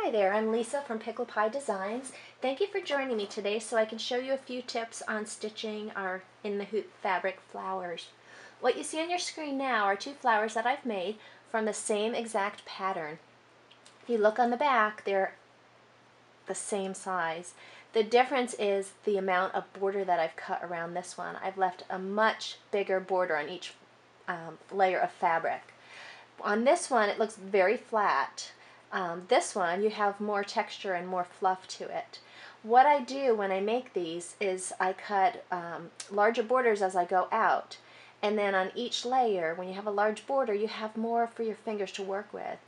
Hi there, I'm Lisa from Pickle Designs. Thank you for joining me today so I can show you a few tips on stitching our in the hoop fabric flowers. What you see on your screen now are two flowers that I've made from the same exact pattern. If you look on the back, they're the same size. The difference is the amount of border that I've cut around this one. I've left a much bigger border on each layer of fabric. On this one, it looks very flat. This one, you have more texture and more fluff to it. What I do when I make these is I cut larger borders as I go out. And then on each layer, when you have a large border, you have more for your fingers to work with.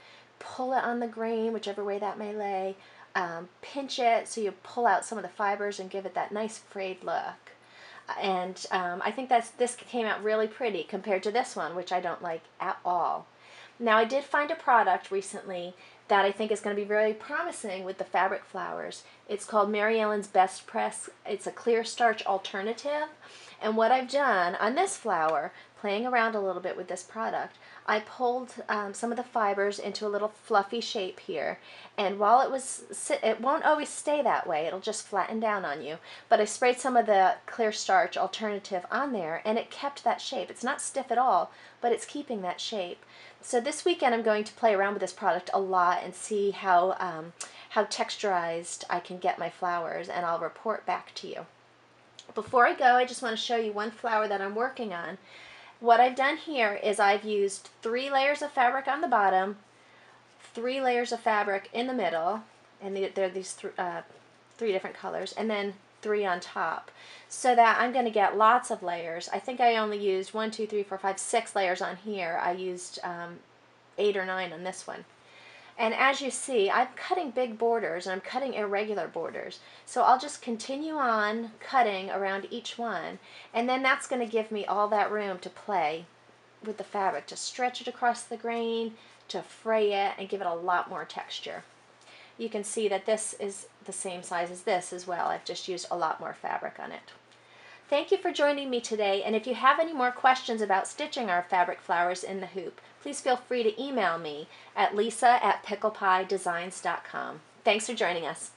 Pull it on the grain, whichever way that may lay. Pinch it so you pull out some of the fibers and give it that nice frayed look. And I think this came out really pretty compared to this one, which I don't like at all. Now, I did find a product recently that I think is going to be very promising with the fabric flowers. It's called Mary Ellen's Best Press. It's a clear starch alternative. And what I've done on this flower, playing around a little bit with this product, I pulled some of the fibers into a little fluffy shape here. And while it won't always stay that way, it'll just flatten down on you. But I sprayed some of the clear starch alternative on there and it kept that shape. It's not stiff at all, but it's keeping that shape. So this weekend I'm going to play around with this product a lot and see how texturized I can get my flowers, and I'll report back to you. Before I go, I just want to show you one flower that I'm working on. What I've done here is I've used 3 layers of fabric on the bottom, 3 layers of fabric in the middle, and they're these 3 different colors, and then 3 on top, so that I'm going to get lots of layers. I think I only used 1, 2, 3, 4, 5, 6 layers on here. I used 8 or 9 on this one. And as you see, I'm cutting big borders and I'm cutting irregular borders. So I'll just continue on cutting around each one, and then that's going to give me all that room to play with the fabric, to stretch it across the grain, to fray it, and give it a lot more texture. You can see that this is the same size as this as well. I've just used a lot more fabric on it. Thank you for joining me today, and if you have any more questions about stitching our fabric flowers in the hoop, please feel free to email me at lisa@picklepiedesigns.com. Thanks for joining us.